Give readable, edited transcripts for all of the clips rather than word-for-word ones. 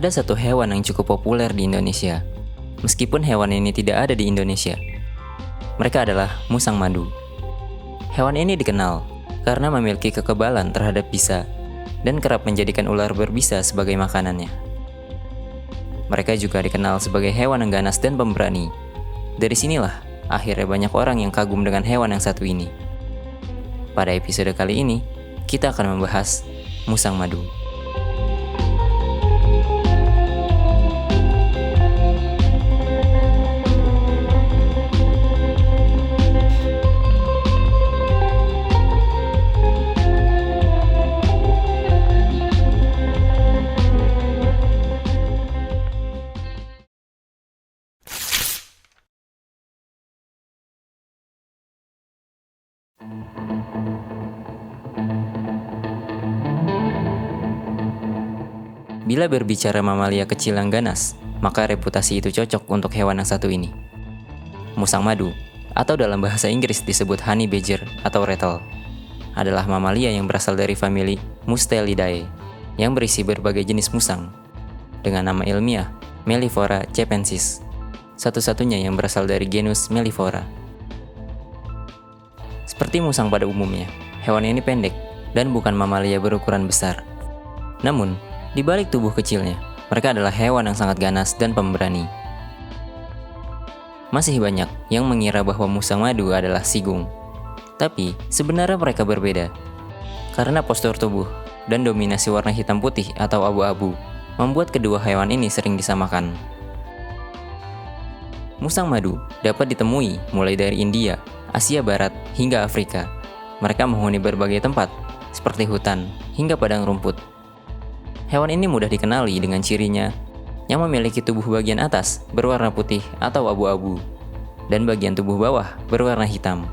Ada satu hewan yang cukup populer di Indonesia, meskipun hewan ini tidak ada di Indonesia. Mereka adalah musang madu. Hewan ini dikenal karena memiliki kekebalan terhadap bisa dan kerap menjadikan ular berbisa sebagai makanannya. Mereka juga dikenal sebagai hewan yang ganas dan pemberani. Dari sinilah akhirnya banyak orang yang kagum dengan hewan yang satu ini. Pada episode kali ini, kita akan membahas musang madu. Bila berbicara mamalia kecil yang ganas, maka reputasi itu cocok untuk hewan yang satu ini. Musang madu, atau dalam bahasa Inggris disebut honey badger atau rattle, adalah mamalia yang berasal dari famili Mustelidae, yang berisi berbagai jenis musang, dengan nama ilmiah Mellifera cepensis, satu-satunya yang berasal dari genus Mellifera. Seperti musang pada umumnya, hewan ini pendek dan bukan mamalia berukuran besar. Namun, di balik tubuh kecilnya, mereka adalah hewan yang sangat ganas dan pemberani. Masih banyak yang mengira bahwa musang madu adalah sigung. Tapi, sebenarnya mereka berbeda. Karena postur tubuh dan dominasi warna hitam putih atau abu-abu, membuat kedua hewan ini sering disamakan. Musang madu dapat ditemui mulai dari India, Asia Barat, hingga Afrika. Mereka menghuni berbagai tempat, seperti hutan hingga padang rumput. Hewan ini mudah dikenali dengan cirinya yang memiliki tubuh bagian atas berwarna putih atau abu-abu dan bagian tubuh bawah berwarna hitam.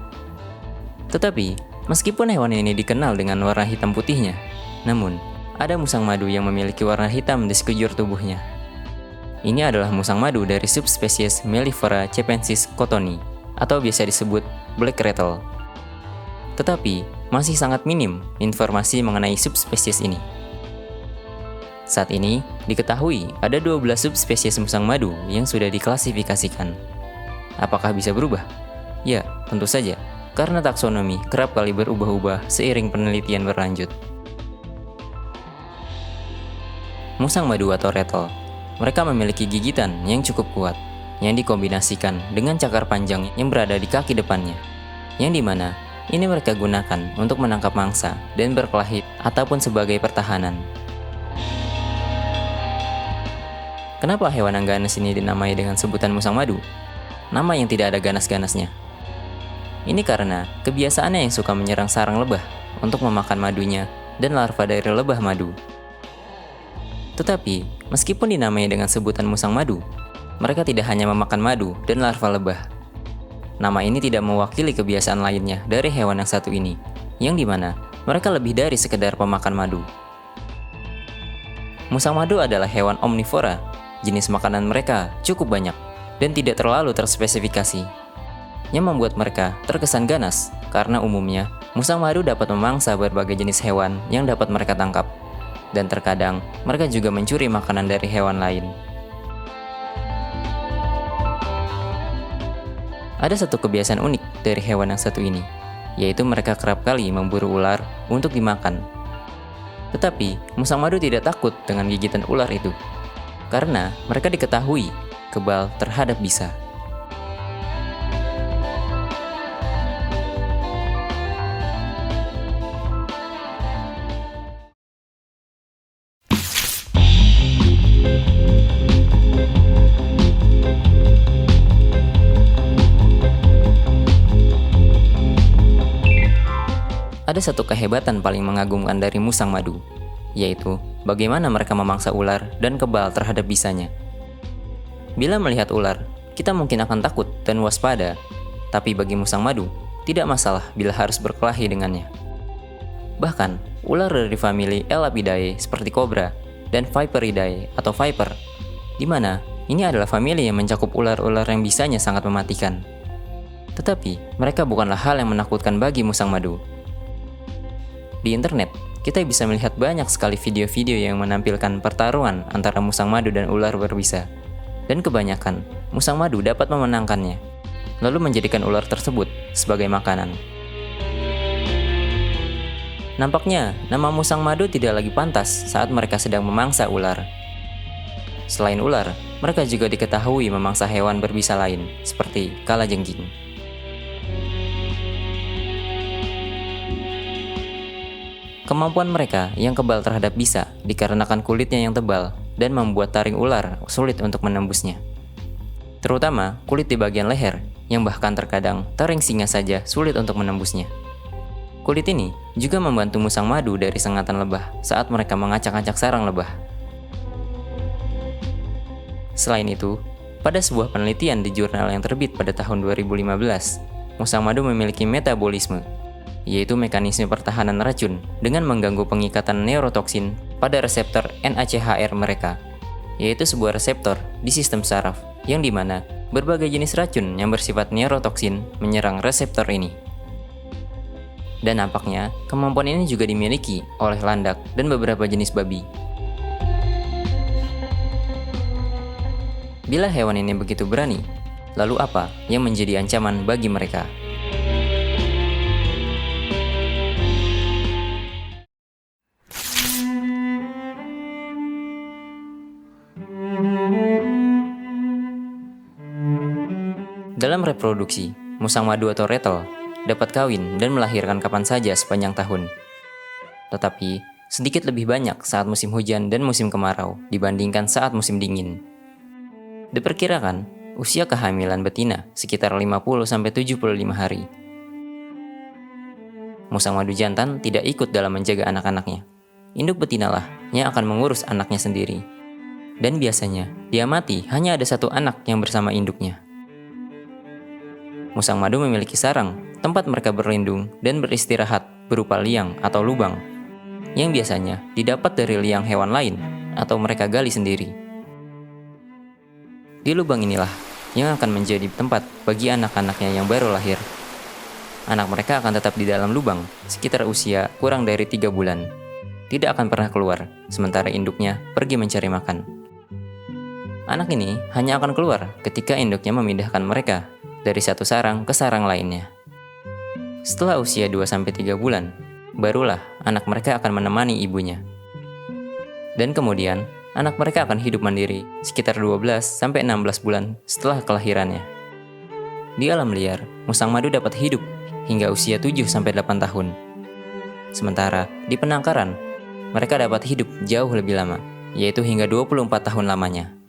Tetapi, meskipun hewan ini dikenal dengan warna hitam putihnya, namun ada musang madu yang memiliki warna hitam di sekujur tubuhnya. Ini adalah musang madu dari subspesies Mellifera cepensis cottoni atau biasa disebut black rattle. Tetapi, masih sangat minim informasi mengenai subspesies ini. Saat ini, diketahui ada 12 subspesies musang madu yang sudah diklasifikasikan. Apakah bisa berubah? Ya, tentu saja, karena taksonomi kerap kali berubah-ubah seiring penelitian berlanjut. Musang madu atau rattle, mereka memiliki gigitan yang cukup kuat, yang dikombinasikan dengan cakar panjang yang berada di kaki depannya, yang dimana ini mereka gunakan untuk menangkap mangsa dan berkelahi ataupun sebagai pertahanan. Kenapa hewan yang ganas ini dinamai dengan sebutan musang madu? Nama yang tidak ada ganas-ganasnya. Ini karena kebiasaannya yang suka menyerang sarang lebah untuk memakan madunya dan larva dari lebah madu. Tetapi, meskipun dinamai dengan sebutan musang madu, mereka tidak hanya memakan madu dan larva lebah. Nama ini tidak mewakili kebiasaan lainnya dari hewan yang satu ini, yang dimana mereka lebih dari sekedar pemakan madu. Musang madu adalah hewan omnivora. Jenis makanan mereka cukup banyak dan tidak terlalu terspesifikasi, yang membuat mereka terkesan ganas karena umumnya musang madu dapat memangsa berbagai jenis hewan yang dapat mereka tangkap, dan terkadang mereka juga mencuri makanan dari hewan lain. Ada satu kebiasaan unik dari hewan yang satu ini, yaitu mereka kerap kali memburu ular untuk dimakan. Tetapi, musang madu tidak takut dengan gigitan ular itu, karena mereka diketahui kebal terhadap bisa. Ada satu kehebatan paling mengagumkan dari musang madu, yaitu bagaimana mereka memangsa ular dan kebal terhadap bisanya. Bila melihat ular, kita mungkin akan takut dan waspada, tapi bagi musang madu, tidak masalah bila harus berkelahi dengannya. Bahkan, ular dari famili Elapidae seperti kobra dan Viperidae atau viper, di mana ini adalah famili yang mencakup ular-ular yang bisanya sangat mematikan. Tetapi, mereka bukanlah hal yang menakutkan bagi musang madu. Di internet, kita bisa melihat banyak sekali video-video yang menampilkan pertarungan antara musang madu dan ular berbisa. Dan kebanyakan, musang madu dapat memenangkannya, lalu menjadikan ular tersebut sebagai makanan. Nampaknya, nama musang madu tidak lagi pantas saat mereka sedang memangsa ular. Selain ular, mereka juga diketahui memangsa hewan berbisa lain, seperti kalajengking. Kemampuan mereka yang kebal terhadap bisa dikarenakan kulitnya yang tebal dan membuat taring ular sulit untuk menembusnya. Terutama kulit di bagian leher, yang bahkan terkadang taring singa saja sulit untuk menembusnya. Kulit ini juga membantu musang madu dari sengatan lebah saat mereka mengacak-acak sarang lebah. Selain itu, pada sebuah penelitian di jurnal yang terbit pada tahun 2015, musang madu memiliki metabolisme, yaitu mekanisme pertahanan racun dengan mengganggu pengikatan neurotoksin pada reseptor NACHR mereka, yaitu sebuah reseptor di sistem saraf yang dimana berbagai jenis racun yang bersifat neurotoksin menyerang reseptor ini. Dan nampaknya kemampuan ini juga dimiliki oleh landak dan beberapa jenis babi. Bila hewan ini begitu berani, lalu apa yang menjadi ancaman bagi mereka? Dalam reproduksi, musang madu atau rattle dapat kawin dan melahirkan kapan saja sepanjang tahun. Tetapi, sedikit lebih banyak saat musim hujan dan musim kemarau dibandingkan saat musim dingin. Diperkirakan, usia kehamilan betina sekitar 50-75 hari. Musang madu jantan tidak ikut dalam menjaga anak-anaknya. Induk betinalah yang akan mengurus anaknya sendiri. Dan biasanya, dia mati hanya ada satu anak yang bersama induknya. Musang madu memiliki sarang, tempat mereka berlindung dan beristirahat berupa liang atau lubang, yang biasanya didapat dari liang hewan lain atau mereka gali sendiri. Di lubang inilah yang akan menjadi tempat bagi anak-anaknya yang baru lahir. Anak mereka akan tetap di dalam lubang sekitar usia kurang dari 3 bulan. Tidak akan pernah keluar, sementara induknya pergi mencari makan. Anak ini hanya akan keluar ketika induknya memindahkan mereka dari satu sarang ke sarang lainnya. Setelah usia 2-3 bulan, barulah anak mereka akan menemani ibunya. Dan kemudian, anak mereka akan hidup mandiri sekitar 12-16 bulan setelah kelahirannya. Di alam liar, musang madu dapat hidup hingga usia 7-8 tahun. Sementara di penangkaran, mereka dapat hidup jauh lebih lama, yaitu hingga 24 tahun lamanya.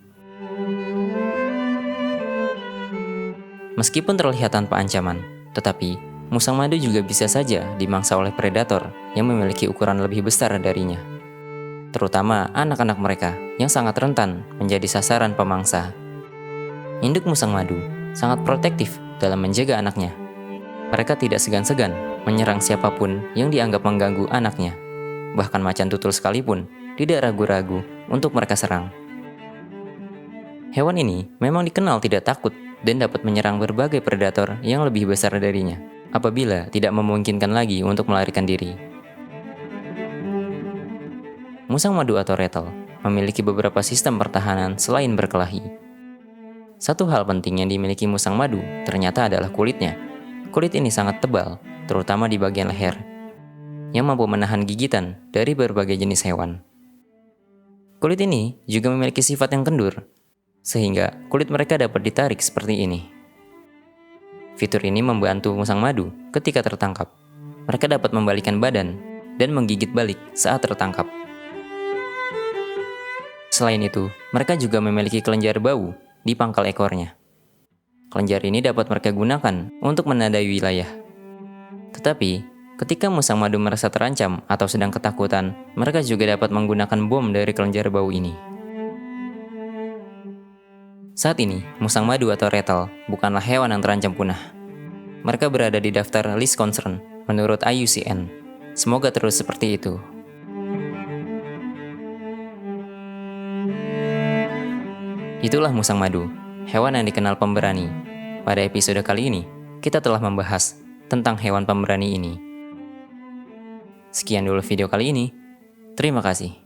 Meskipun terlihat tanpa ancaman, tetapi musang madu juga bisa saja dimangsa oleh predator yang memiliki ukuran lebih besar darinya. Terutama anak-anak mereka yang sangat rentan menjadi sasaran pemangsa. Induk musang madu sangat protektif dalam menjaga anaknya. Mereka tidak segan-segan menyerang siapapun yang dianggap mengganggu anaknya. Bahkan macan tutul sekalipun tidak ragu-ragu untuk mereka serang. Hewan ini memang dikenal tidak takut dan dapat menyerang berbagai predator yang lebih besar darinya apabila tidak memungkinkan lagi untuk melarikan diri. Musang madu atau rattle memiliki beberapa sistem pertahanan selain berkelahi. Satu hal penting yang dimiliki musang madu ternyata adalah kulitnya. Kulit ini sangat tebal, terutama di bagian leher, yang mampu menahan gigitan dari berbagai jenis hewan. Kulit ini juga memiliki sifat yang kendur, sehingga kulit mereka dapat ditarik seperti ini. Fitur ini membantu musang madu ketika tertangkap. Mereka dapat membalikkan badan dan menggigit balik saat tertangkap. Selain itu, mereka juga memiliki kelenjar bau di pangkal ekornya. Kelenjar ini dapat mereka gunakan untuk menandai wilayah. Tetapi, ketika musang madu merasa terancam atau sedang ketakutan, mereka juga dapat menggunakan bom dari kelenjar bau ini. Saat ini, musang madu atau rattle bukanlah hewan yang terancam punah. Mereka berada di daftar List Concern menurut IUCN. Semoga terus seperti itu. Itulah musang madu, hewan yang dikenal pemberani. Pada episode kali ini, kita telah membahas tentang hewan pemberani ini. Sekian dulu video kali ini. Terima kasih.